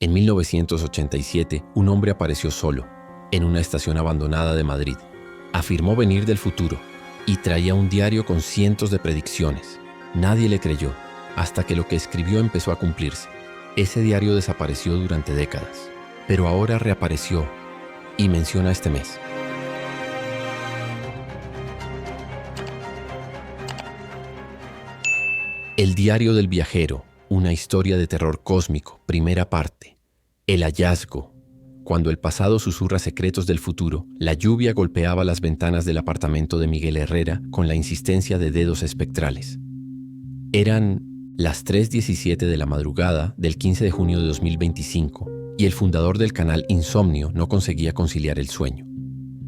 En 1987, un hombre apareció solo, en una estación abandonada de Madrid. Afirmó venir del futuro y traía un diario con cientos de predicciones. Nadie le creyó, hasta que lo que escribió empezó a cumplirse. Ese diario desapareció durante décadas, pero ahora reapareció y menciona este mes. El diario del viajero, una historia de terror cósmico, primera parte. El hallazgo. Cuando el pasado susurra secretos del futuro, la lluvia golpeaba las ventanas del apartamento de Miguel Herrera con la insistencia de dedos espectrales. Eran las 3:17 de la madrugada del 15 de junio de 2025 y el fundador del canal Insomnio no conseguía conciliar el sueño.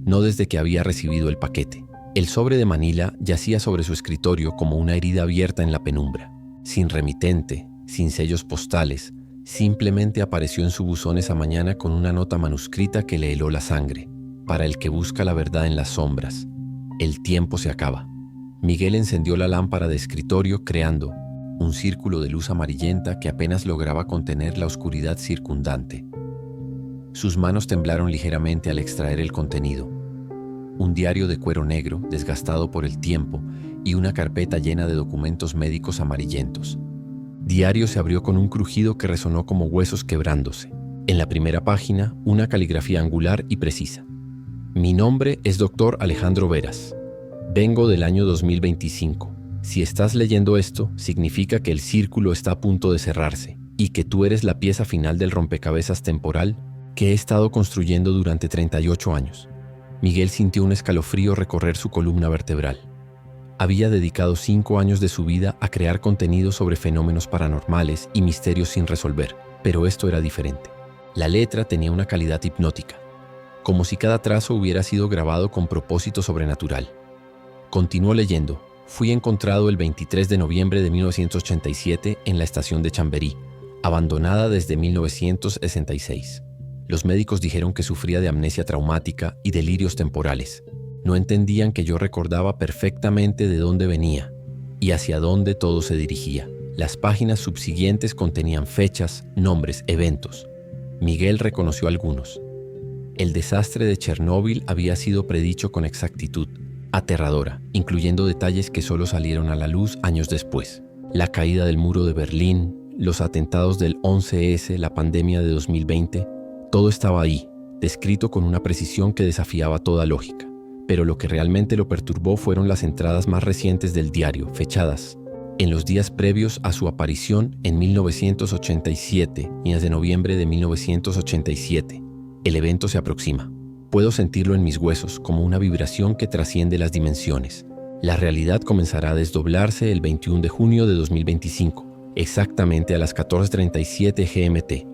No desde que había recibido el paquete. El sobre de Manila yacía sobre su escritorio como una herida abierta en la penumbra. Sin remitente, sin sellos postales, simplemente apareció en su buzón esa mañana con una nota manuscrita que le heló la sangre. Para el que busca la verdad en las sombras, el tiempo se acaba. Miguel encendió la lámpara de escritorio creando un círculo de luz amarillenta que apenas lograba contener la oscuridad circundante. Sus manos temblaron ligeramente al extraer el contenido. Un diario de cuero negro, desgastado por el tiempo, y una carpeta llena de documentos médicos amarillentos. Diario se abrió con un crujido que resonó como huesos quebrándose. En la primera página, una caligrafía angular y precisa. Mi nombre es Dr. Alejandro Veras. Vengo del año 2025. Si estás leyendo esto, significa que el círculo está a punto de cerrarse y que tú eres la pieza final del rompecabezas temporal que he estado construyendo durante 38 años. Miguel sintió un escalofrío recorrer su columna vertebral. Había dedicado 5 años de su vida a crear contenido sobre fenómenos paranormales y misterios sin resolver, pero esto era diferente. La letra tenía una calidad hipnótica, como si cada trazo hubiera sido grabado con propósito sobrenatural. Continuó leyendo. Fui encontrado el 23 de noviembre de 1987 en la estación de Chamberí, abandonada desde 1966. Los médicos dijeron que sufría de amnesia traumática y delirios temporales. No entendían que yo recordaba perfectamente de dónde venía y hacia dónde todo se dirigía. Las páginas subsiguientes contenían fechas, nombres, eventos. Miguel reconoció algunos. El desastre de Chernóbil había sido predicho con exactitud, aterradora, incluyendo detalles que solo salieron a la luz años después. La caída del muro de Berlín, los atentados del 11S, la pandemia de 2020, todo estaba ahí, descrito con una precisión que desafiaba toda lógica. Pero lo que realmente lo perturbó fueron las entradas más recientes del diario, fechadas en los días previos a su aparición en 1987 y desde noviembre de 1987. El evento se aproxima. Puedo sentirlo en mis huesos como una vibración que trasciende las dimensiones. La realidad comenzará a desdoblarse el 21 de junio de 2025, exactamente a las 14:37 GMT.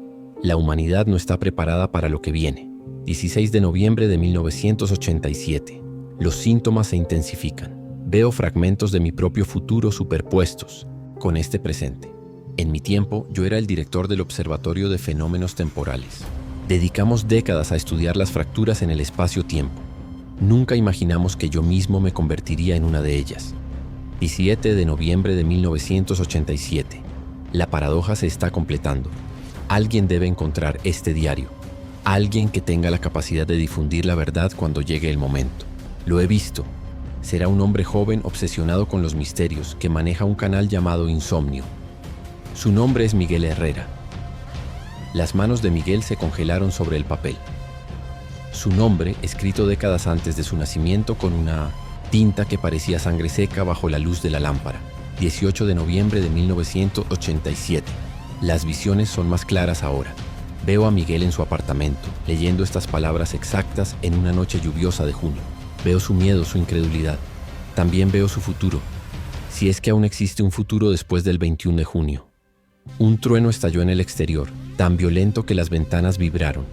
La humanidad no está preparada para lo que viene. 16 de noviembre de 1987. Los síntomas se intensifican. Veo fragmentos de mi propio futuro superpuestos con este presente. En mi tiempo, yo era el director del Observatorio de Fenómenos Temporales. Dedicamos décadas a estudiar las fracturas en el espacio-tiempo. Nunca imaginamos que yo mismo me convertiría en una de ellas. 17 de noviembre de 1987. La paradoja se está completando. Alguien debe encontrar este diario. Alguien que tenga la capacidad de difundir la verdad cuando llegue el momento. Lo he visto. Será un hombre joven obsesionado con los misterios que maneja un canal llamado Insomnio. Su nombre es Miguel Herrera. Las manos de Miguel se congelaron sobre el papel. Su nombre, escrito décadas antes de su nacimiento con una tinta que parecía sangre seca bajo la luz de la lámpara. 18 de noviembre de 1987. Las visiones son más claras ahora. Veo a Miguel en su apartamento, leyendo estas palabras exactas en una noche lluviosa de junio. Veo su miedo, su incredulidad. También veo su futuro, si es que aún existe un futuro después del 21 de junio. Un trueno estalló en el exterior, tan violento que las ventanas vibraron.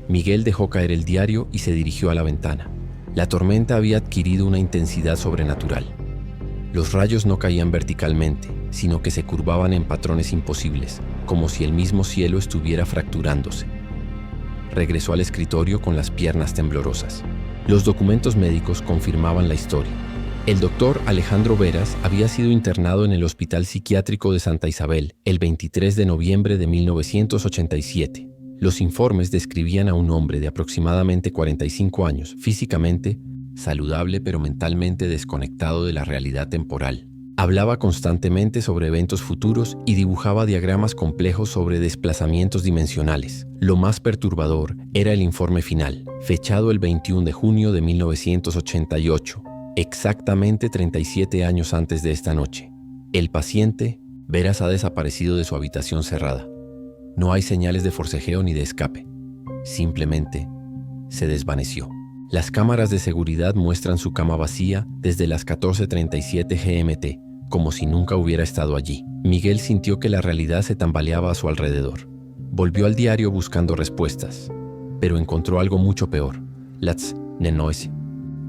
Miguel dejó caer el diario y se dirigió a la ventana. La tormenta había adquirido una intensidad sobrenatural. Los rayos no caían verticalmente, sino que se curvaban en patrones imposibles, como si el mismo cielo estuviera fracturándose. Regresó al escritorio con las piernas temblorosas. Los documentos médicos confirmaban la historia. El doctor Alejandro Veras había sido internado en el Hospital Psiquiátrico de Santa Isabel el 23 de noviembre de 1987. Los informes describían a un hombre de aproximadamente 45 años, físicamente saludable pero mentalmente desconectado de la realidad temporal. Hablaba constantemente sobre eventos futuros y dibujaba diagramas complejos sobre desplazamientos dimensionales. Lo más perturbador era el informe final, fechado el 21 de junio de 1988. Exactamente 37 años antes de esta noche. El paciente, Veras, ha desaparecido de su habitación cerrada. No hay señales de forcejeo ni de escape. Simplemente se desvaneció. Las cámaras de seguridad muestran su cama vacía desde las 14:37 GMT, como si nunca hubiera estado allí. Miguel sintió que la realidad se tambaleaba a su alrededor. Volvió al diario buscando respuestas, pero encontró algo mucho peor. Las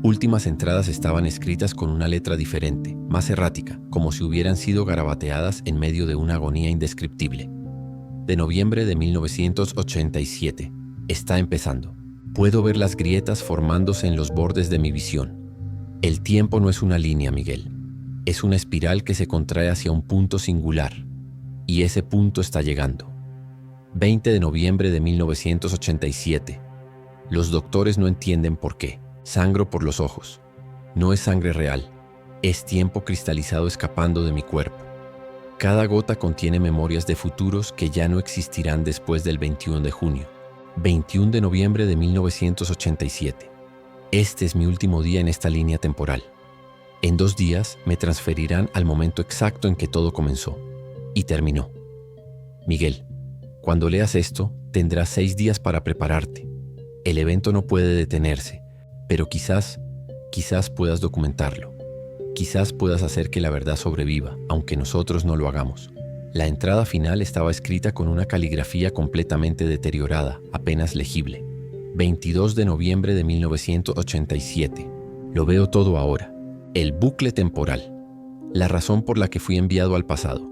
últimas entradas estaban escritas con una letra diferente, más errática, como si hubieran sido garabateadas en medio de una agonía indescriptible. De noviembre de 1987. Está empezando. Puedo ver las grietas formándose en los bordes de mi visión. El tiempo no es una línea, Miguel. Es una espiral que se contrae hacia un punto singular. Y ese punto está llegando. 20 de noviembre de 1987. Los doctores no entienden por qué. Sangro por los ojos. No es sangre real. Es tiempo cristalizado escapando de mi cuerpo. Cada gota contiene memorias de futuros que ya no existirán después del 21 de junio. 21 de noviembre de 1987. Este es mi último día en esta línea temporal. En 2 días me transferirán al momento exacto en que todo comenzó y terminó. Miguel, cuando leas esto, tendrás 6 días para prepararte. El evento no puede detenerse. Pero quizás puedas documentarlo. Quizás puedas hacer que la verdad sobreviva, aunque nosotros no lo hagamos. La entrada final estaba escrita con una caligrafía completamente deteriorada, apenas legible. 22 de noviembre de 1987. Lo veo todo ahora. El bucle temporal. La razón por la que fui enviado al pasado.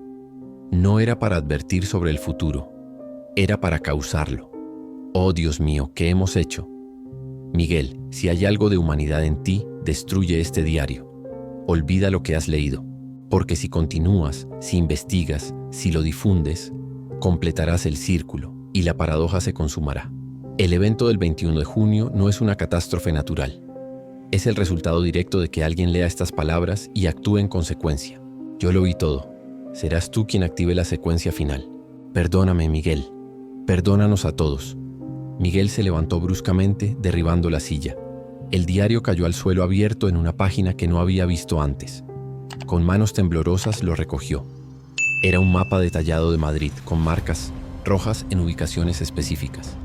No era para advertir sobre el futuro. Era para causarlo. Oh, Dios mío, ¿qué hemos hecho? Miguel, si hay algo de humanidad en ti, destruye este diario. Olvida lo que has leído, porque si continúas, si investigas, si lo difundes, completarás el círculo y la paradoja se consumará. El evento del 21 de junio no es una catástrofe natural. Es el resultado directo de que alguien lea estas palabras y actúe en consecuencia. Yo lo vi todo. Serás tú quien active la secuencia final. Perdóname, Miguel. Perdónanos a todos. Miguel se levantó bruscamente, derribando la silla. El diario cayó al suelo abierto en una página que no había visto antes. Con manos temblorosas lo recogió. Era un mapa detallado de Madrid, con marcas rojas en ubicaciones específicas.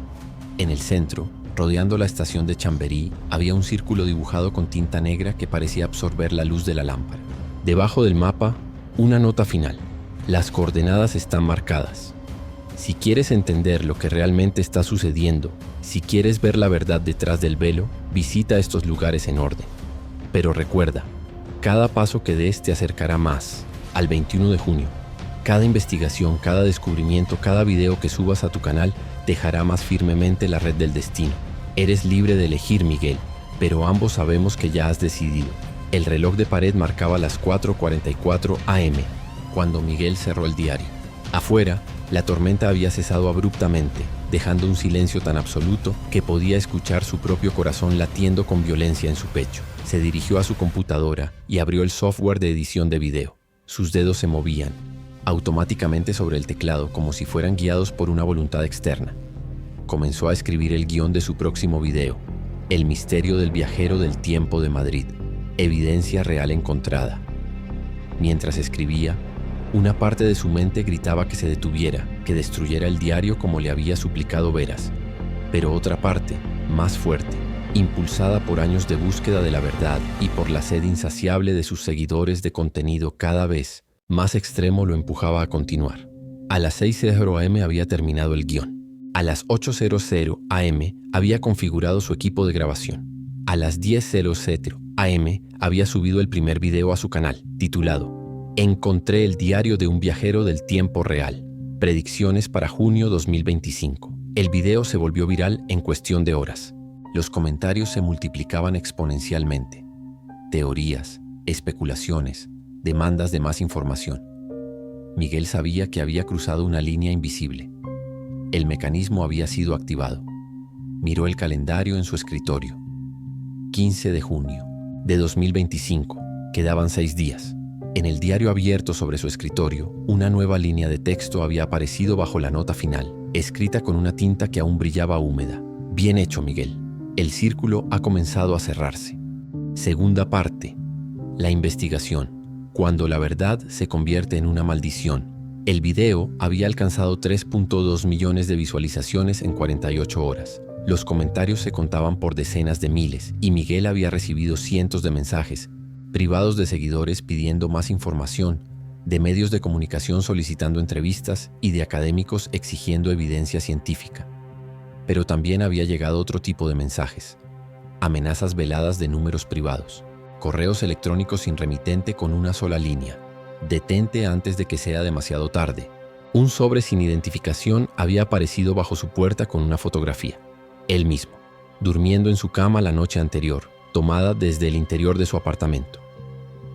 En el centro, rodeando la estación de Chamberí, había un círculo dibujado con tinta negra que parecía absorber la luz de la lámpara. Debajo del mapa, una nota final. Las coordenadas están marcadas. Si quieres entender lo que realmente está sucediendo, si quieres ver la verdad detrás del velo, visita estos lugares en orden. Pero recuerda, cada paso que des te acercará más al 21 de junio. Cada investigación, cada descubrimiento, cada video que subas a tu canal dejará más firmemente la red del destino. Eres libre de elegir, Miguel, pero ambos sabemos que ya has decidido. El reloj de pared marcaba las 4:44 AM, cuando Miguel cerró el diario. Afuera, la tormenta había cesado abruptamente, dejando un silencio tan absoluto que podía escuchar su propio corazón latiendo con violencia en su pecho. Se dirigió a su computadora y abrió el software de edición de video. Sus dedos se movían automáticamente sobre el teclado como si fueran guiados por una voluntad externa. Comenzó a escribir el guión de su próximo video, El misterio del viajero del tiempo de Madrid, evidencia real encontrada. Mientras escribía, una parte de su mente gritaba que se detuviera, que destruyera el diario como le había suplicado Veras. Pero otra parte, más fuerte, impulsada por años de búsqueda de la verdad y por la sed insaciable de sus seguidores de contenido cada vez más extremo, lo empujaba a continuar. A las 6:00 AM había terminado el guión. A las 8:00 AM había configurado su equipo de grabación. A las 10:00 AM había subido el primer video a su canal, titulado Encontré el diario de un viajero del tiempo real. Predicciones para junio 2025. El video se volvió viral en cuestión de horas. Los comentarios se multiplicaban exponencialmente. Teorías, especulaciones, demandas de más información. Miguel sabía que había cruzado una línea invisible. El mecanismo había sido activado. Miró el calendario en su escritorio. 15 de junio de 2025. Quedaban 6 días. En el diario abierto sobre su escritorio, una nueva línea de texto había aparecido bajo la nota final, escrita con una tinta que aún brillaba húmeda. Bien hecho, Miguel. El círculo ha comenzado a cerrarse. Segunda parte. La investigación. Cuando la verdad se convierte en una maldición. El video había alcanzado 3.2 millones de visualizaciones en 48 horas. Los comentarios se contaban por decenas de miles y Miguel había recibido cientos de mensajes privados de seguidores pidiendo más información, de medios de comunicación solicitando entrevistas y de académicos exigiendo evidencia científica. Pero también había llegado otro tipo de mensajes. Amenazas veladas de números privados, correos electrónicos sin remitente con una sola línea. Detente antes de que sea demasiado tarde. Un sobre sin identificación había aparecido bajo su puerta con una fotografía. Él mismo, durmiendo en su cama la noche anterior, tomada desde el interior de su apartamento.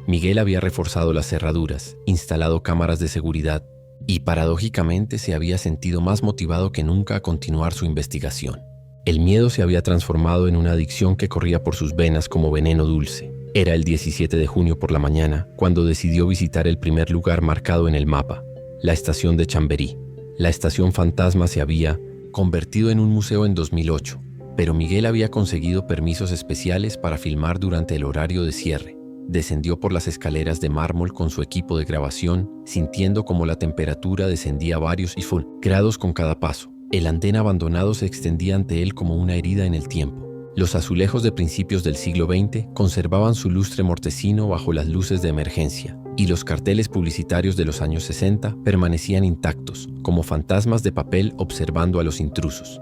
Miguel había reforzado las cerraduras, instalado cámaras de seguridad y paradójicamente se había sentido más motivado que nunca a continuar su investigación. El miedo se había transformado en una adicción que corría por sus venas como veneno dulce. Era el 17 de junio por la mañana cuando decidió visitar el primer lugar marcado en el mapa, la estación de Chamberí. La estación fantasma se había convertido en un museo en 2008, pero Miguel había conseguido permisos especiales para filmar durante el horario de cierre. Descendió por las escaleras de mármol con su equipo de grabación, sintiendo como la temperatura descendía varios grados con cada paso. El andén abandonado se extendía ante él como una herida en el tiempo. Los azulejos de principios del siglo XX conservaban su lustre mortecino bajo las luces de emergencia, y los carteles publicitarios de los años 60 permanecían intactos, como fantasmas de papel observando a los intrusos.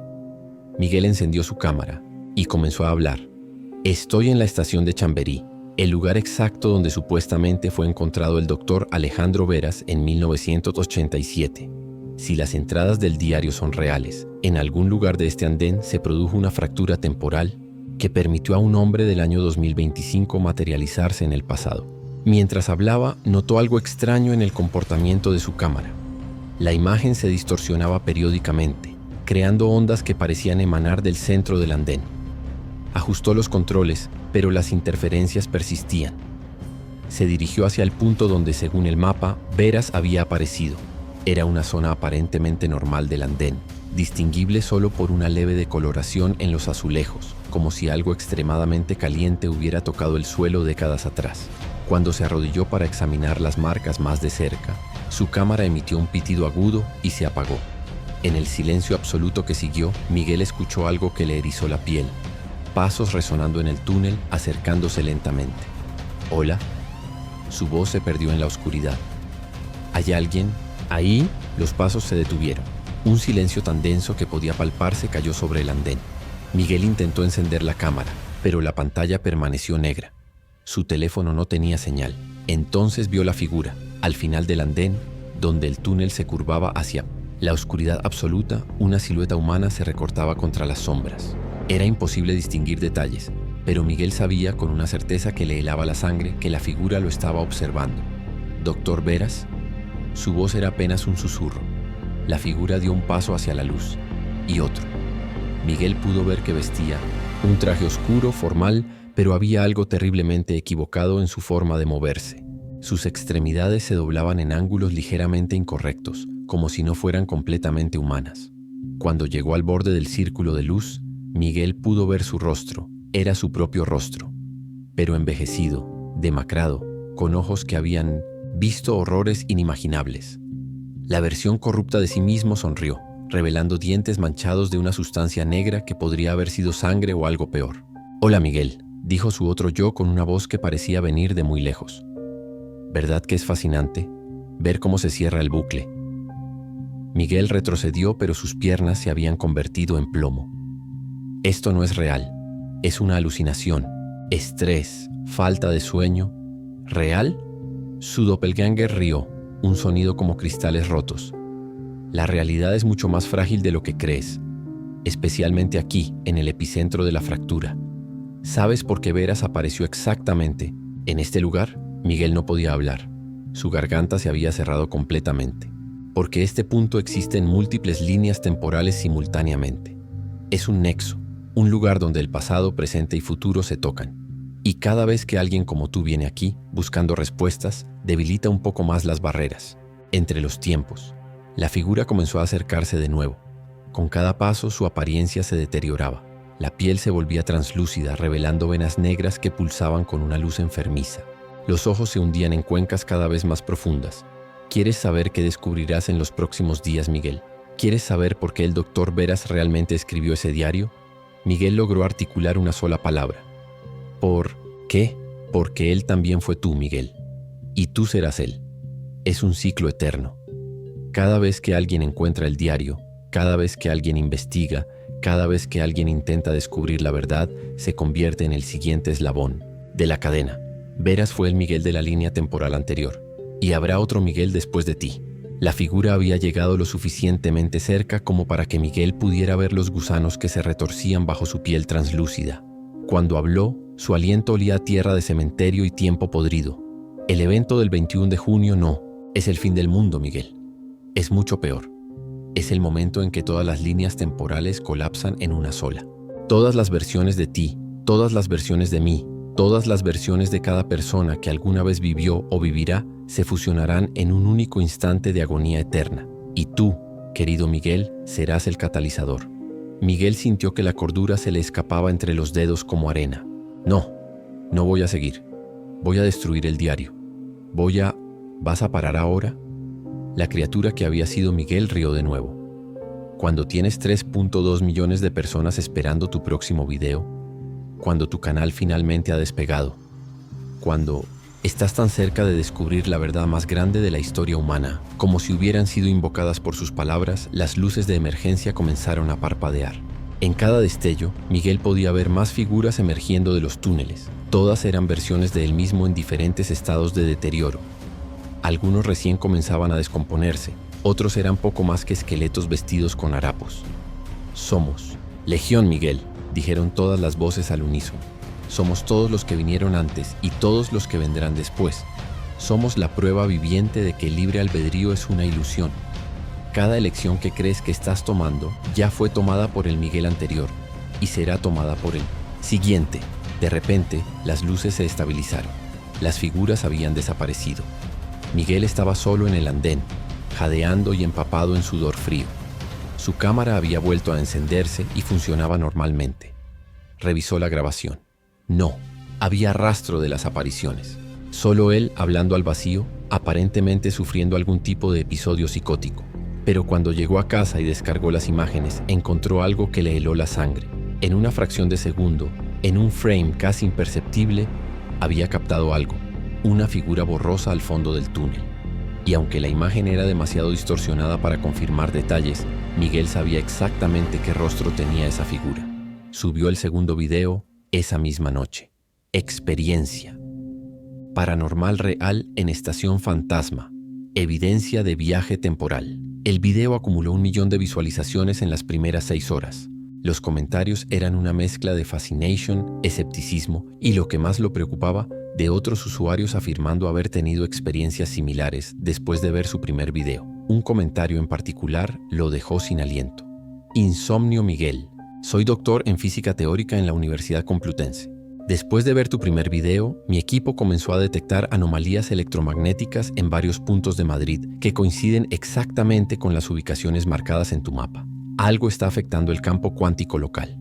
Miguel encendió su cámara y comenzó a hablar. Estoy en la estación de Chamberí, el lugar exacto donde supuestamente fue encontrado el doctor Alejandro Veras en 1987. Si las entradas del diario son reales, en algún lugar de este andén se produjo una fractura temporal que permitió a un hombre del año 2025 materializarse en el pasado. Mientras hablaba, notó algo extraño en el comportamiento de su cámara. La imagen se distorsionaba periódicamente, creando ondas que parecían emanar del centro del andén. Ajustó los controles, pero las interferencias persistían. Se dirigió hacia el punto donde, según el mapa, Veras había aparecido. Era una zona aparentemente normal del andén, distinguible solo por una leve decoloración en los azulejos, como si algo extremadamente caliente hubiera tocado el suelo décadas atrás. Cuando se arrodilló para examinar las marcas más de cerca, su cámara emitió un pitido agudo y se apagó. En el silencio absoluto que siguió, Miguel escuchó algo que le erizó la piel. Pasos resonando en el túnel, acercándose lentamente. «Hola». Su voz se perdió en la oscuridad. «¿Hay alguien?» Ahí, los pasos se detuvieron. Un silencio tan denso que podía palparse cayó sobre el andén. Miguel intentó encender la cámara, pero la pantalla permaneció negra. Su teléfono no tenía señal. Entonces vio la figura, al final del andén, donde el túnel se curvaba hacia la oscuridad absoluta. Una silueta humana se recortaba contra las sombras. Era imposible distinguir detalles, pero Miguel sabía con una certeza que le helaba la sangre que la figura lo estaba observando. «¿Doctor Veras?» Su voz era apenas un susurro. La figura dio un paso hacia la luz, y otro. Miguel pudo ver que vestía un traje oscuro, formal, pero había algo terriblemente equivocado en su forma de moverse. Sus extremidades se doblaban en ángulos ligeramente incorrectos, como si no fueran completamente humanas. Cuando llegó al borde del círculo de luz, Miguel pudo ver su rostro. Era su propio rostro, pero envejecido, demacrado, con ojos que habían visto horrores inimaginables. La versión corrupta de sí mismo sonrió, revelando dientes manchados de una sustancia negra que podría haber sido sangre o algo peor. «Hola, Miguel», dijo su otro yo con una voz que parecía venir de muy lejos. «¿Verdad que es fascinante ver cómo se cierra el bucle?» Miguel retrocedió, pero sus piernas se habían convertido en plomo. «Esto no es real. Es una alucinación. Estrés, falta de sueño. ¿Real?» Su doppelganger rió, un sonido como cristales rotos. «La realidad es mucho más frágil de lo que crees, especialmente aquí, en el epicentro de la fractura. ¿Sabes por qué Veras apareció exactamente En este lugar, Miguel no podía hablar. Su garganta se había cerrado completamente, porque este punto existe en múltiples líneas temporales simultáneamente. Es un nexo, un lugar donde el pasado, presente y futuro se tocan. Y cada vez que alguien como tú viene aquí, buscando respuestas, debilita un poco más las barreras. Entre los tiempos, la figura comenzó a acercarse de nuevo. Con cada paso, su apariencia se deterioraba. La piel se volvía translúcida, revelando venas negras que pulsaban con una luz enfermiza. Los ojos se hundían en cuencas cada vez más profundas. ¿Quieres saber qué descubrirás en los próximos días, Miguel? ¿Quieres saber por qué el doctor Veras realmente escribió ese diario? Miguel logró articular una sola palabra. ¿Por qué? Porque él también fue tú, Miguel. Y tú serás él. Es un ciclo eterno. Cada vez que alguien encuentra el diario, cada vez que alguien investiga, cada vez que alguien intenta descubrir la verdad, se convierte en el siguiente eslabón de la cadena. Veras fue el Miguel de la línea temporal anterior, y habrá otro Miguel después de ti. La figura había llegado lo suficientemente cerca como para que Miguel pudiera ver los gusanos que se retorcían bajo su piel translúcida. Cuando habló, su aliento olía a tierra de cementerio y tiempo podrido. El evento del 21 de junio no es el fin del mundo, Miguel. Es mucho peor. Es el momento en que todas las líneas temporales colapsan en una sola. Todas las versiones de ti, todas las versiones de mí, todas las versiones de cada persona que alguna vez vivió o vivirá se fusionarán en un único instante de agonía eterna. Y tú, querido Miguel, serás el catalizador. Miguel sintió que la cordura se le escapaba entre los dedos como arena. No voy a seguir. Voy a destruir el diario. ¿Vas a parar ahora? La criatura que había sido Miguel rió de nuevo. Cuando tienes 3.2 millones de personas esperando tu próximo video, cuando tu canal finalmente ha despegado, cuando estás tan cerca de descubrir la verdad más grande de la historia humana, como si hubieran sido invocadas por sus palabras, las luces de emergencia comenzaron a parpadear. En cada destello, Miguel podía ver más figuras emergiendo de los túneles. Todas eran versiones de él mismo en diferentes estados de deterioro. Algunos recién comenzaban a descomponerse, otros eran poco más que esqueletos vestidos con harapos. Somos Legión, Miguel, dijeron todas las voces al unísono. Somos todos los que vinieron antes y todos los que vendrán después. Somos la prueba viviente de que el libre albedrío es una ilusión. Cada elección que crees que estás tomando ya fue tomada por el Miguel anterior y será tomada por el siguiente. De repente, las luces se estabilizaron. Las figuras habían desaparecido. Miguel estaba solo en el andén, jadeando y empapado en sudor frío. Su cámara había vuelto a encenderse y funcionaba normalmente. Revisó la grabación. No, había rastro de las apariciones. Solo él hablando al vacío, aparentemente sufriendo algún tipo de episodio psicótico. Pero cuando llegó a casa y descargó las imágenes, encontró algo que le heló la sangre. En una fracción de segundo, en un frame casi imperceptible, había captado algo. Una figura borrosa al fondo del túnel. Y aunque la imagen era demasiado distorsionada para confirmar detalles, Miguel sabía exactamente qué rostro tenía esa figura. Subió el segundo video esa misma noche. Experiencia. Paranormal real en estación fantasma. Evidencia de viaje temporal. El video acumuló 1 millón de visualizaciones en las primeras 6 horas. Los comentarios eran una mezcla de fascination, escepticismo y, lo que más lo preocupaba, de otros usuarios afirmando haber tenido experiencias similares después de ver su primer video. Un comentario en particular lo dejó sin aliento. Insomnio Miguel. Soy doctor en física teórica en la Universidad Complutense. Después de ver tu primer video, mi equipo comenzó a detectar anomalías electromagnéticas en varios puntos de Madrid que coinciden exactamente con las ubicaciones marcadas en tu mapa. Algo está afectando el campo cuántico local.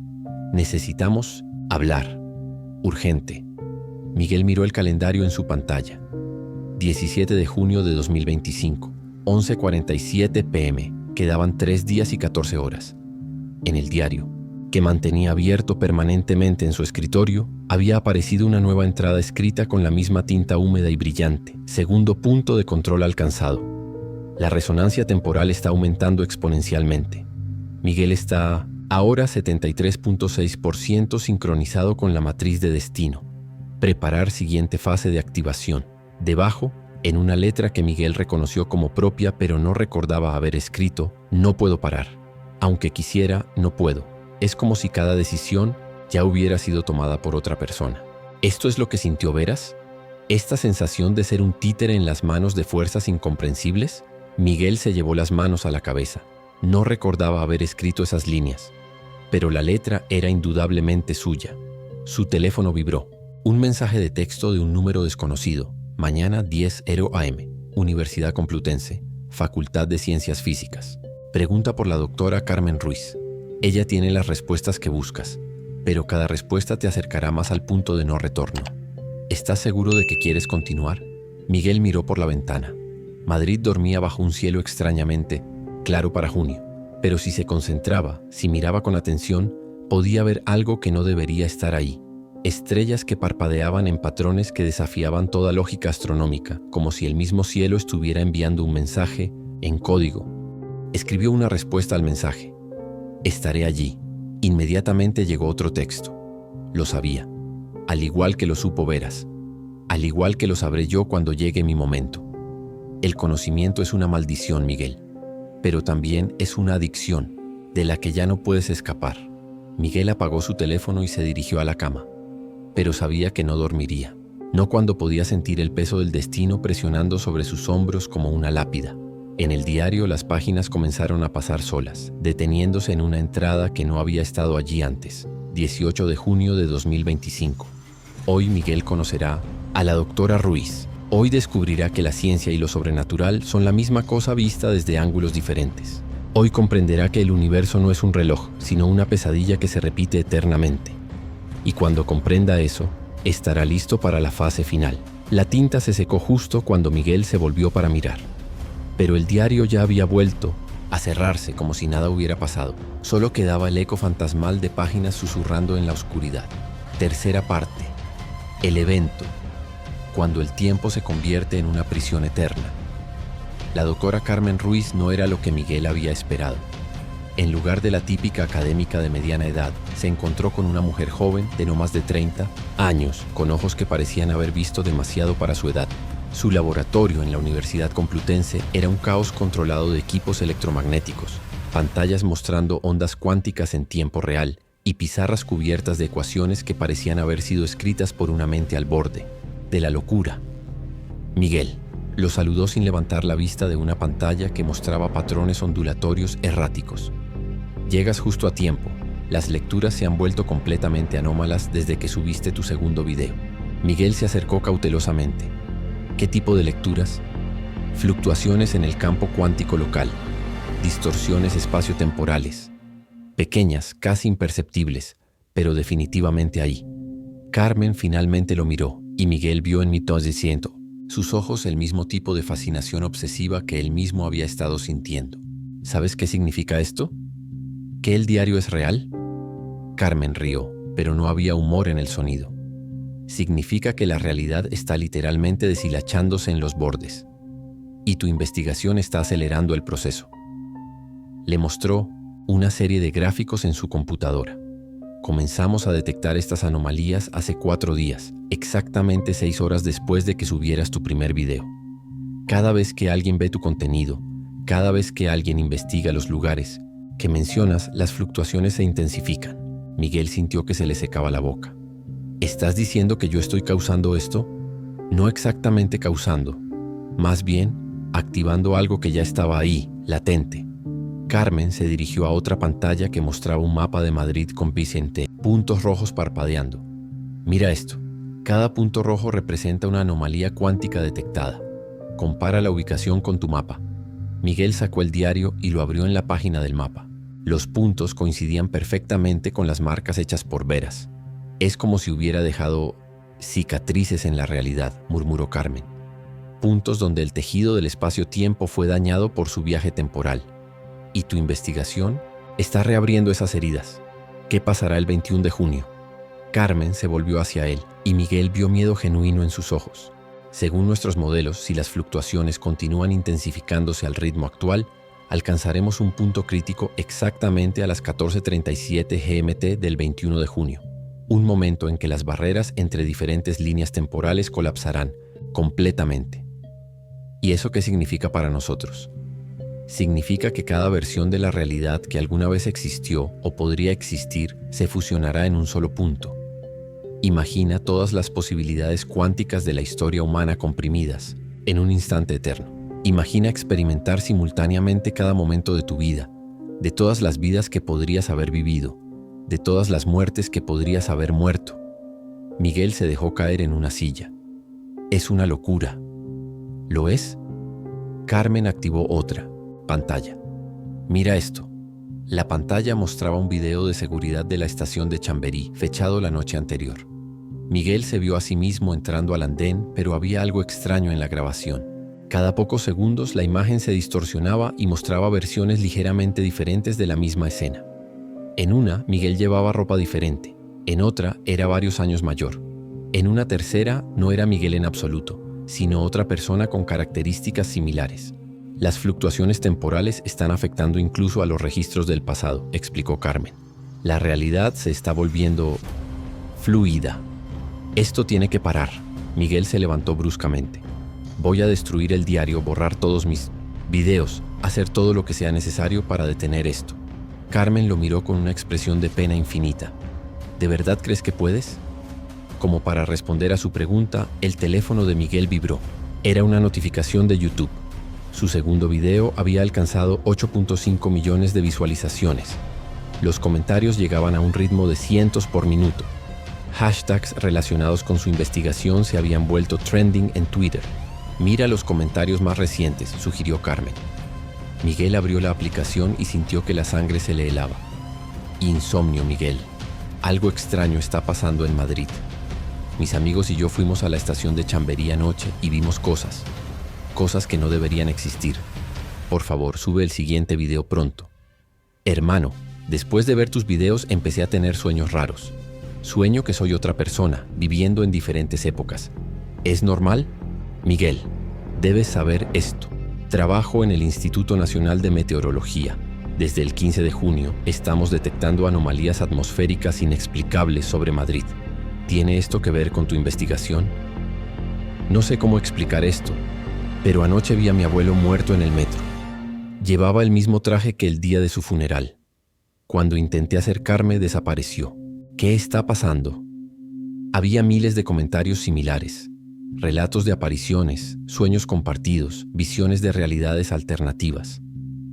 Necesitamos hablar. Urgente. Miguel miró el calendario en su pantalla. 17 de junio de 2025, 11:47 p.m. Quedaban 3 días y 14 horas. En el diario, que mantenía abierto permanentemente en su escritorio, había aparecido una nueva entrada escrita con la misma tinta húmeda y brillante. Segundo punto de control alcanzado. La resonancia temporal está aumentando exponencialmente. Miguel está ahora 73.6% sincronizado con la matriz de destino. Preparar siguiente fase de activación. Debajo, en una letra que Miguel reconoció como propia pero no recordaba haber escrito, no puedo parar. Aunque quisiera, no puedo. Es como si cada decisión ya hubiera sido tomada por otra persona. ¿Esto es lo que sintió Veras? ¿Esta sensación de ser un títere en las manos de fuerzas incomprensibles? Miguel se llevó las manos a la cabeza. No recordaba haber escrito esas líneas, pero la letra era indudablemente suya. Su teléfono vibró. Un mensaje de texto de un número desconocido. Mañana 10:00 AM. Universidad Complutense. Facultad de Ciencias Físicas. Pregunta por la doctora Carmen Ruiz. Ella tiene las respuestas que buscas, pero cada respuesta te acercará más al punto de no retorno. ¿Estás seguro de que quieres continuar? Miguel miró por la ventana. Madrid dormía bajo un cielo extrañamente claro para junio, pero si se concentraba, si miraba con atención, podía ver algo que no debería estar ahí. Estrellas que parpadeaban en patrones que desafiaban toda lógica astronómica, como si el mismo cielo estuviera enviando un mensaje en código. Escribió una respuesta al mensaje. Estaré allí. Inmediatamente llegó otro texto. Lo sabía. Al igual que lo supo Veras. Al igual que lo sabré yo cuando llegue mi momento. El conocimiento es una maldición, Miguel. Pero también es una adicción, de la que ya no puedes escapar. Miguel apagó su teléfono y se dirigió a la cama. Pero sabía que no dormiría. No cuando podía sentir el peso del destino presionando sobre sus hombros como una lápida. En el diario las páginas comenzaron a pasar solas, deteniéndose en una entrada que no había estado allí antes. 18 de junio de 2025. Hoy Miguel conocerá a la doctora Ruiz. Hoy descubrirá que la ciencia y lo sobrenatural son la misma cosa vista desde ángulos diferentes. Hoy comprenderá que el universo no es un reloj, sino una pesadilla que se repite eternamente. Y cuando comprenda eso, estará listo para la fase final. La tinta se secó justo cuando Miguel se volvió para mirar. Pero el diario ya había vuelto a cerrarse como si nada hubiera pasado. Solo quedaba el eco fantasmal de páginas susurrando en la oscuridad. Tercera parte. El evento. Cuando el tiempo se convierte en una prisión eterna. La doctora Carmen Ruiz no era lo que Miguel había esperado. En lugar de la típica académica de mediana edad, se encontró con una mujer joven de no más de 30 años, con ojos que parecían haber visto demasiado para su edad. Su laboratorio en la Universidad Complutense era un caos controlado de equipos electromagnéticos, pantallas mostrando ondas cuánticas en tiempo real y pizarras cubiertas de ecuaciones que parecían haber sido escritas por una mente al borde de la locura. Miguel lo saludó sin levantar la vista de una pantalla que mostraba patrones ondulatorios erráticos. Llegas justo a tiempo. Las lecturas se han vuelto completamente anómalas desde que subiste tu segundo video. Miguel se acercó cautelosamente. ¿Qué tipo de lecturas? Fluctuaciones en el campo cuántico local, distorsiones espaciotemporales, pequeñas, casi imperceptibles, pero definitivamente ahí. Carmen finalmente lo miró y Miguel vio en mitad diciendo, sus ojos el mismo tipo de fascinación obsesiva que él mismo había estado sintiendo. ¿Sabes qué significa esto? ¿Que el diario es real? Carmen rió, pero no había humor en el sonido. Significa que la realidad está literalmente deshilachándose en los bordes. Y tu investigación está acelerando el proceso. Le mostró una serie de gráficos en su computadora. Comenzamos a detectar estas anomalías hace 4 días, exactamente 6 horas después de que subieras tu primer video. Cada vez que alguien ve tu contenido, cada vez que alguien investiga los lugares que mencionas, las fluctuaciones se intensifican. Miguel sintió que se le secaba la boca. ¿Estás diciendo que yo estoy causando esto? No exactamente causando, más bien activando algo que ya estaba ahí, latente. Carmen se dirigió a otra pantalla que mostraba un mapa de Madrid con puntos rojos parpadeando. Mira esto. Cada punto rojo representa una anomalía cuántica detectada. Compara la ubicación con tu mapa. Miguel sacó el diario y lo abrió en la página del mapa. Los puntos coincidían perfectamente con las marcas hechas por Veras. Es como si hubiera dejado cicatrices en la realidad, murmuró Carmen. Puntos donde el tejido del espacio-tiempo fue dañado por su viaje temporal. ¿Y tu investigación? Está reabriendo esas heridas. ¿Qué pasará el 21 de junio? Carmen se volvió hacia él y Miguel vio miedo genuino en sus ojos. Según nuestros modelos, si las fluctuaciones continúan intensificándose al ritmo actual, alcanzaremos un punto crítico exactamente a las 14:37 GMT del 21 de junio. Un momento en que las barreras entre diferentes líneas temporales colapsarán completamente. ¿Y eso qué significa para nosotros? Significa que cada versión de la realidad que alguna vez existió o podría existir se fusionará en un solo punto. Imagina todas las posibilidades cuánticas de la historia humana comprimidas en un instante eterno. Imagina experimentar simultáneamente cada momento de tu vida, de todas las vidas que podrías haber vivido, de todas las muertes que podrías haber muerto. Miguel se dejó caer en una silla. Es una locura. ¿Lo es? Carmen activó otra pantalla. Mira esto. La pantalla mostraba un video de seguridad de la estación de Chamberí, fechado la noche anterior. Miguel se vio a sí mismo entrando al andén, pero había algo extraño en la grabación. Cada pocos segundos la imagen se distorsionaba y mostraba versiones ligeramente diferentes de la misma escena. En una, Miguel llevaba ropa diferente. En otra, era varios años mayor. En una tercera, no era Miguel en absoluto, sino otra persona con características similares. Las fluctuaciones temporales están afectando incluso a los registros del pasado, explicó Carmen. La realidad se está volviendo fluida. Esto tiene que parar. Miguel se levantó bruscamente. Voy a destruir el diario, borrar todos mis videos, hacer todo lo que sea necesario para detener esto. Carmen lo miró con una expresión de pena infinita. ¿De verdad crees que puedes? Como para responder a su pregunta, el teléfono de Miguel vibró. Era una notificación de YouTube. Su segundo video había alcanzado 8.5 millones de visualizaciones. Los comentarios llegaban a un ritmo de cientos por minuto. Hashtags relacionados con su investigación se habían vuelto trending en Twitter. Mira los comentarios más recientes, sugirió Carmen. Miguel abrió la aplicación y sintió que la sangre se le helaba. Insomnio, Miguel. Algo extraño está pasando en Madrid. Mis amigos y yo fuimos a la estación de Chamberí anoche y vimos cosas que no deberían existir. Por favor, sube el siguiente video pronto. Hermano, después de ver tus videos empecé a tener sueños raros. Sueño que soy otra persona, viviendo en diferentes épocas. ¿Es normal? Miguel, debes saber esto. Trabajo en el Instituto Nacional de Meteorología. Desde el 15 de junio estamos detectando anomalías atmosféricas inexplicables sobre Madrid. ¿Tiene esto que ver con tu investigación? No sé cómo explicar esto, pero anoche vi a mi abuelo muerto en el metro. Llevaba el mismo traje que el día de su funeral. Cuando intenté acercarme, desapareció. ¿Qué está pasando? Había miles de comentarios similares. Relatos de apariciones, sueños compartidos, visiones de realidades alternativas.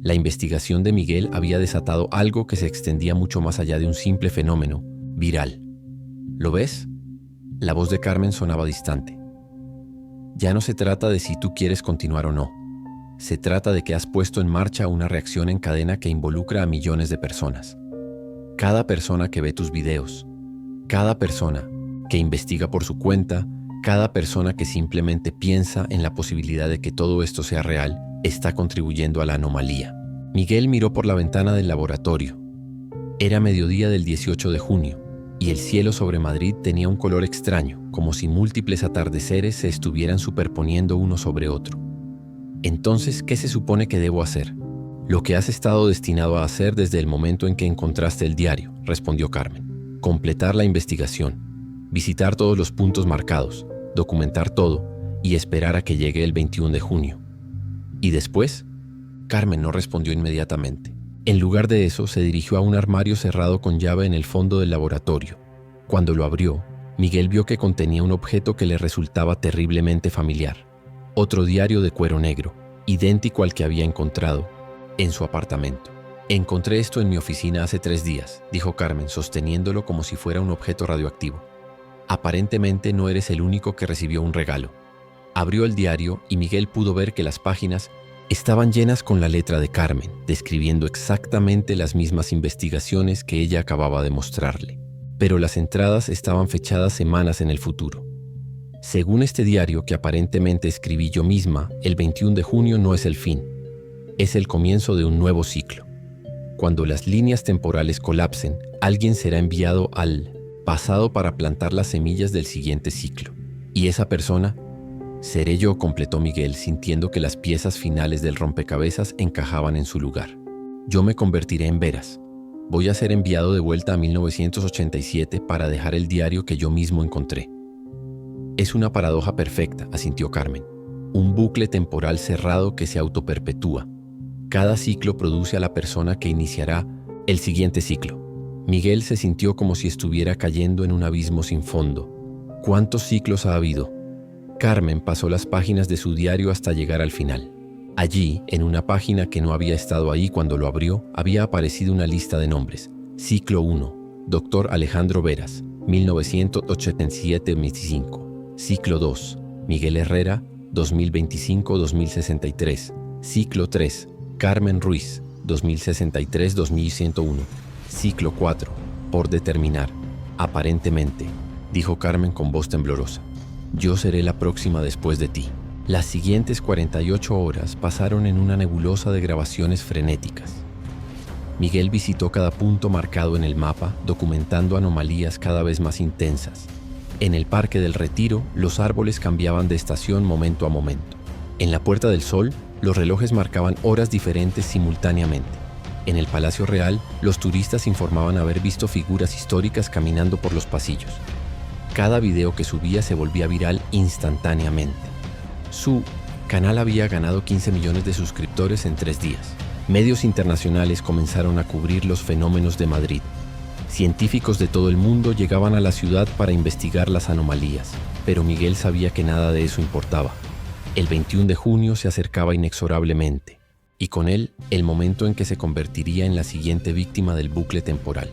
La investigación de Miguel había desatado algo que se extendía mucho más allá de un simple fenómeno viral. ¿Lo ves? La voz de Carmen sonaba distante. Ya no se trata de si tú quieres continuar o no. Se trata de que has puesto en marcha una reacción en cadena que involucra a millones de personas. Cada persona que ve tus videos, cada persona que investiga por su cuenta, cada persona que simplemente piensa en la posibilidad de que todo esto sea real, está contribuyendo a la anomalía. Miguel miró por la ventana del laboratorio. Era mediodía del 18 de junio, y el cielo sobre Madrid tenía un color extraño, como si múltiples atardeceres se estuvieran superponiendo uno sobre otro. Entonces, ¿qué se supone que debo hacer? Lo que has estado destinado a hacer desde el momento en que encontraste el diario, respondió Carmen. Completar la investigación, visitar todos los puntos marcados, documentar todo y esperar a que llegue el 21 de junio. ¿Y después? Carmen no respondió inmediatamente. En lugar de eso, se dirigió a un armario cerrado con llave en el fondo del laboratorio. Cuando lo abrió, Miguel vio que contenía un objeto que le resultaba terriblemente familiar. Otro diario de cuero negro, idéntico al que había encontrado en su apartamento. Encontré esto en mi oficina hace 3 días, dijo Carmen, sosteniéndolo como si fuera un objeto radioactivo. Aparentemente no eres el único que recibió un regalo. Abrió el diario y Miguel pudo ver que las páginas estaban llenas con la letra de Carmen, describiendo exactamente las mismas investigaciones que ella acababa de mostrarle. Pero las entradas estaban fechadas semanas en el futuro. Según este diario que aparentemente escribí yo misma, el 21 de junio no es el fin, es el comienzo de un nuevo ciclo. Cuando las líneas temporales colapsen, alguien será enviado al pasado para plantar las semillas del siguiente ciclo. Y esa persona seré yo, completó Miguel, sintiendo que las piezas finales del rompecabezas encajaban en su lugar. Yo me convertiré en Veras. Voy a ser enviado de vuelta a 1987 para dejar el diario que yo mismo encontré. Es una paradoja perfecta, asintió Carmen. Un bucle temporal cerrado que se autoperpetúa. Cada ciclo produce a la persona que iniciará el siguiente ciclo. Miguel se sintió como si estuviera cayendo en un abismo sin fondo. ¿Cuántos ciclos ha habido? Carmen pasó las páginas de su diario hasta llegar al final. Allí, en una página que no había estado ahí cuando lo abrió, había aparecido una lista de nombres. Ciclo 1, Dr. Alejandro Veras, 1987-2005. Ciclo 2, Miguel Herrera, 2025-2063. Ciclo 3, Carmen Ruiz, 2063-2101. Ciclo 4, por determinar. Aparentemente, dijo Carmen con voz temblorosa. Yo seré la próxima después de ti. Las siguientes 48 horas pasaron en una nebulosa de grabaciones frenéticas. Miguel visitó cada punto marcado en el mapa, documentando anomalías cada vez más intensas. En el Parque del Retiro, los árboles cambiaban de estación momento a momento. En la Puerta del Sol, los relojes marcaban horas diferentes simultáneamente. En el Palacio Real, los turistas informaban haber visto figuras históricas caminando por los pasillos. Cada video que subía se volvía viral instantáneamente. Su canal había ganado 15 millones de suscriptores en 3 días. Medios internacionales comenzaron a cubrir los fenómenos de Madrid. Científicos de todo el mundo llegaban a la ciudad para investigar las anomalías, pero Miguel sabía que nada de eso importaba. El 21 de junio se acercaba inexorablemente, y con él el momento en que se convertiría en la siguiente víctima del bucle temporal.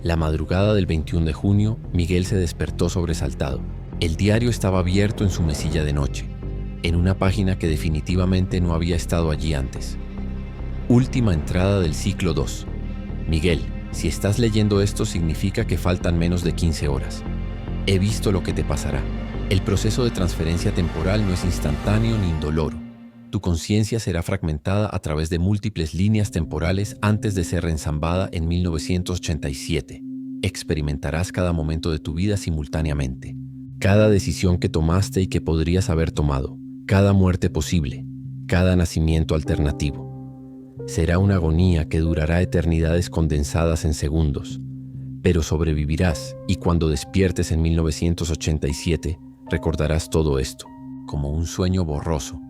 La madrugada del 21 de junio, Miguel se despertó sobresaltado. El diario estaba abierto en su mesilla de noche, en una página que definitivamente no había estado allí antes. Última entrada del ciclo 2. Miguel, si estás leyendo esto significa que faltan menos de 15 horas. He visto lo que te pasará. El proceso de transferencia temporal no es instantáneo ni indoloro. Tu conciencia será fragmentada a través de múltiples líneas temporales antes de ser reensambada en 1987. Experimentarás cada momento de tu vida simultáneamente. Cada decisión que tomaste y que podrías haber tomado. Cada muerte posible. Cada nacimiento alternativo. Será una agonía que durará eternidades condensadas en segundos. Pero sobrevivirás y cuando despiertes en 1987, recordarás todo esto, como un sueño borroso.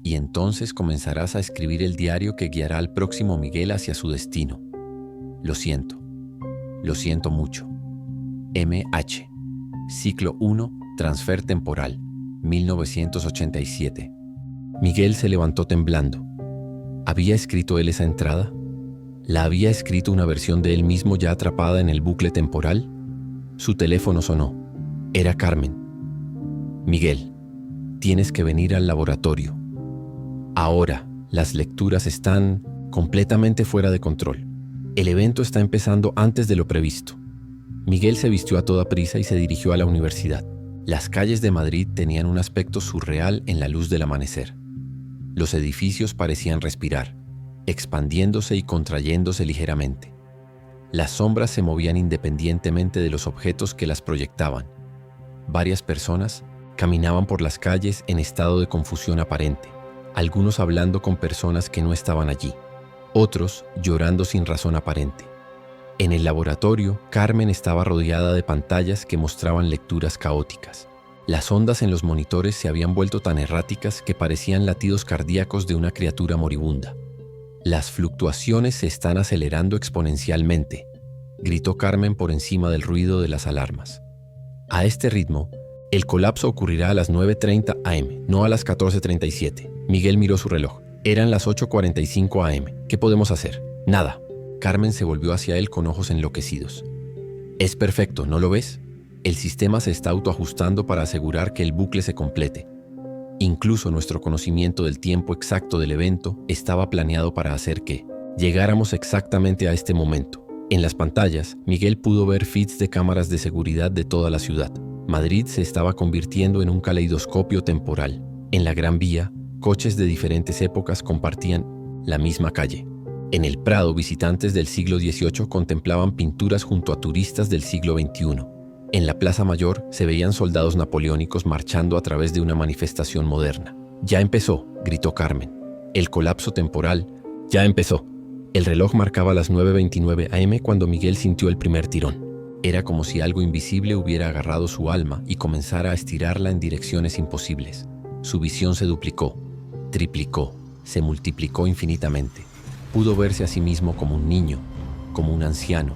Y entonces comenzarás a escribir el diario que guiará al próximo Miguel hacia su destino. Lo siento mucho. M.H. Ciclo 1, Transfer Temporal, 1987. Miguel se levantó temblando. ¿Había escrito él esa entrada? ¿La había escrito una versión de él mismo ya atrapada en el bucle temporal? Su teléfono sonó. Era Carmen. Miguel, tienes que venir al laboratorio. Ahora, las lecturas están completamente fuera de control. El evento está empezando antes de lo previsto. Miguel se vistió a toda prisa y se dirigió a la universidad. Las calles de Madrid tenían un aspecto surreal en la luz del amanecer. Los edificios parecían respirar, expandiéndose y contrayéndose ligeramente. Las sombras se movían independientemente de los objetos que las proyectaban. Varias personas caminaban por las calles en estado de confusión aparente. Algunos hablando con personas que no estaban allí, otros llorando sin razón aparente. En el laboratorio, Carmen estaba rodeada de pantallas que mostraban lecturas caóticas. Las ondas en los monitores se habían vuelto tan erráticas que parecían latidos cardíacos de una criatura moribunda. Las fluctuaciones se están acelerando exponencialmente, gritó Carmen por encima del ruido de las alarmas. A este ritmo, el colapso ocurrirá a las 9:30 am, no a las 14:37. Miguel miró su reloj. Eran las 8:45 am. ¿Qué podemos hacer? Nada. Carmen se volvió hacia él con ojos enloquecidos. Es perfecto, ¿no lo ves? El sistema se está autoajustando para asegurar que el bucle se complete. Incluso nuestro conocimiento del tiempo exacto del evento estaba planeado para hacer que llegáramos exactamente a este momento. En las pantallas, Miguel pudo ver feeds de cámaras de seguridad de toda la ciudad. Madrid se estaba convirtiendo en un caleidoscopio temporal. En la Gran Vía, coches de diferentes épocas compartían la misma calle. En el Prado, visitantes del siglo XVIII contemplaban pinturas junto a turistas del siglo XXI. En la Plaza Mayor se veían soldados napoleónicos marchando a través de una manifestación moderna. «Ya empezó», gritó Carmen. «El colapso temporal ya empezó». El reloj marcaba las 9:29 am cuando Miguel sintió el primer tirón. Era como si algo invisible hubiera agarrado su alma y comenzara a estirarla en direcciones imposibles. Su visión se duplicó, triplicó, se multiplicó infinitamente. Pudo verse a sí mismo como un niño, como un anciano,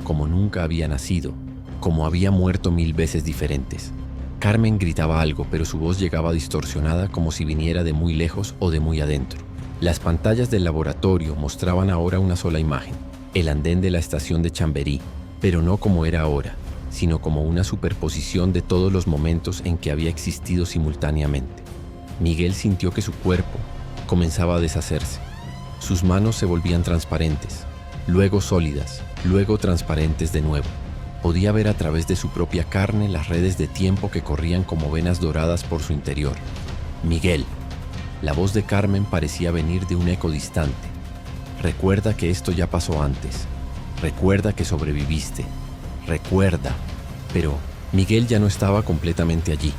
como nunca había nacido, como había muerto 1000 veces diferentes. Carmen gritaba algo, pero su voz llegaba distorsionada como si viniera de muy lejos o de muy adentro. Las pantallas del laboratorio mostraban ahora una sola imagen, el andén de la estación de Chamberí, pero no como era ahora, sino como una superposición de todos los momentos en que había existido simultáneamente. Miguel sintió que su cuerpo comenzaba a deshacerse. Sus manos se volvían transparentes, luego sólidas, luego transparentes de nuevo. Podía ver a través de su propia carne las redes de tiempo que corrían como venas doradas por su interior. Miguel. La voz de Carmen parecía venir de un eco distante. Recuerda que esto ya pasó antes. Recuerda que sobreviviste. Recuerda. Pero Miguel ya no estaba completamente allí.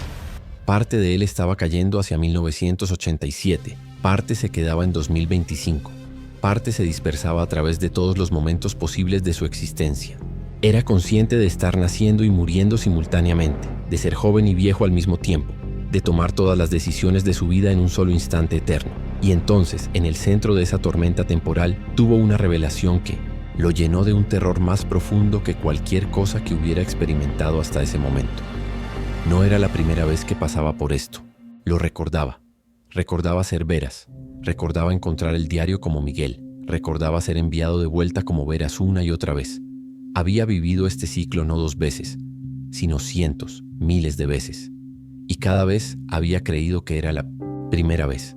Parte de él estaba cayendo hacia 1987, parte se quedaba en 2025, parte se dispersaba a través de todos los momentos posibles de su existencia. Era consciente de estar naciendo y muriendo simultáneamente, de ser joven y viejo al mismo tiempo, de tomar todas las decisiones de su vida en un solo instante eterno. Y entonces, en el centro de esa tormenta temporal, tuvo una revelación que lo llenó de un terror más profundo que cualquier cosa que hubiera experimentado hasta ese momento. No era la primera vez que pasaba por esto. Lo recordaba. Recordaba ser Veras. Recordaba encontrar el diario como Miguel. Recordaba ser enviado de vuelta como Veras una y otra vez. Había vivido este ciclo no 2 veces, sino cientos, miles de veces. Y cada vez había creído que era la primera vez.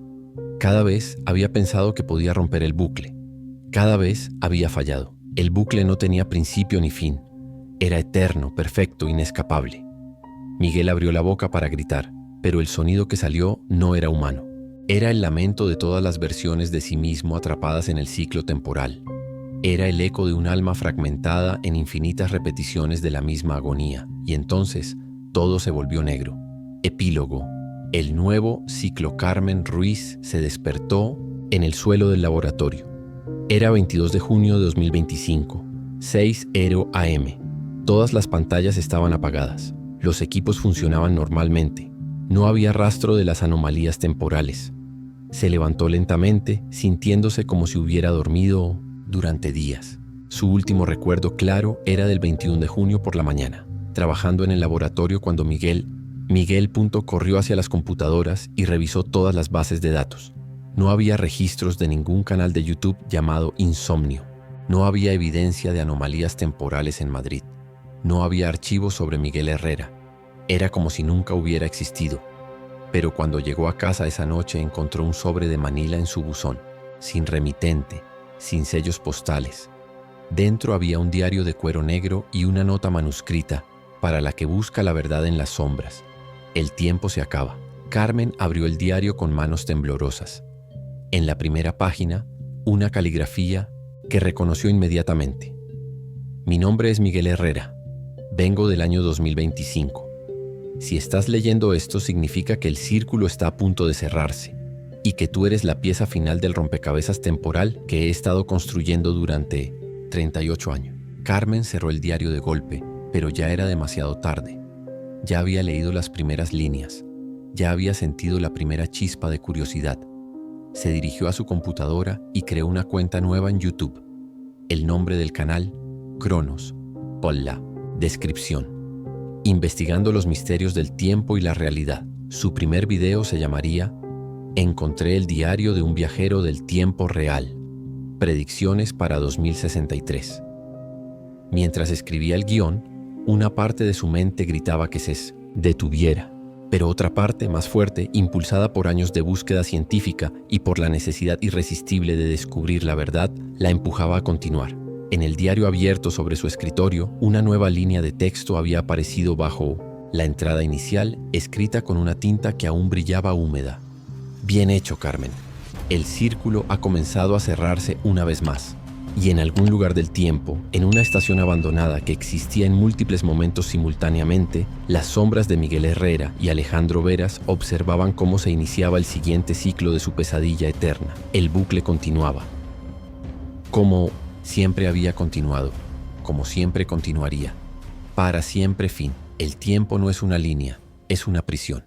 Cada vez había pensado que podía romper el bucle. Cada vez había fallado. El bucle no tenía principio ni fin. Era eterno, perfecto, inescapable. Miguel abrió la boca para gritar, pero el sonido que salió no era humano. Era el lamento de todas las versiones de sí mismo atrapadas en el ciclo temporal. Era el eco de un alma fragmentada en infinitas repeticiones de la misma agonía, y entonces todo se volvió negro. Epílogo. El nuevo ciclo Carmen Ruiz se despertó en el suelo del laboratorio. Era 22 de junio de 2025, 6:00 AM. Todas las pantallas estaban apagadas. Los equipos funcionaban normalmente. No había rastro de las anomalías temporales. Se levantó lentamente, sintiéndose como si hubiera dormido durante días. Su último recuerdo claro era del 21 de junio por la mañana, trabajando en el laboratorio cuando Miguel corrió hacia las computadoras y revisó todas las bases de datos. No había registros de ningún canal de YouTube llamado Insomnio. No había evidencia de anomalías temporales en Madrid. No había archivos sobre Miguel Herrera. Era como si nunca hubiera existido. Pero cuando llegó a casa esa noche encontró un sobre de Manila en su buzón, sin remitente, sin sellos postales. Dentro había un diario de cuero negro y una nota manuscrita para la que busca la verdad en las sombras. El tiempo se acaba. Carmen abrió el diario con manos temblorosas. En la primera página, una caligrafía que reconoció inmediatamente. Mi nombre es Miguel Herrera. Vengo del año 2025. Si estás leyendo esto, significa que el círculo está a punto de cerrarse y que tú eres la pieza final del rompecabezas temporal que he estado construyendo durante 38 años. Carmen cerró el diario de golpe, pero ya era demasiado tarde. Ya había leído las primeras líneas. Ya había sentido la primera chispa de curiosidad. Se dirigió a su computadora y creó una cuenta nueva en YouTube. El nombre del canal, Cronos. Polla. Descripción. Investigando los misterios del tiempo y la realidad. Su primer video se llamaría Encontré el diario de un viajero del tiempo real. Predicciones para 2063. Mientras escribía el guión, una parte de su mente gritaba que se detuviera, pero otra parte, más fuerte, impulsada por años de búsqueda científica y por la necesidad irresistible de descubrir la verdad, la empujaba a continuar. En el diario abierto sobre su escritorio, una nueva línea de texto había aparecido bajo la entrada inicial, escrita con una tinta que aún brillaba húmeda. Bien hecho, Carmen. El círculo ha comenzado a cerrarse una vez más. Y en algún lugar del tiempo, en una estación abandonada que existía en múltiples momentos simultáneamente, las sombras de Miguel Herrera y Alejandro Veras observaban cómo se iniciaba el siguiente ciclo de su pesadilla eterna. El bucle continuaba. Como siempre había continuado, como siempre continuaría. Para siempre fin. El tiempo no es una línea, es una prisión.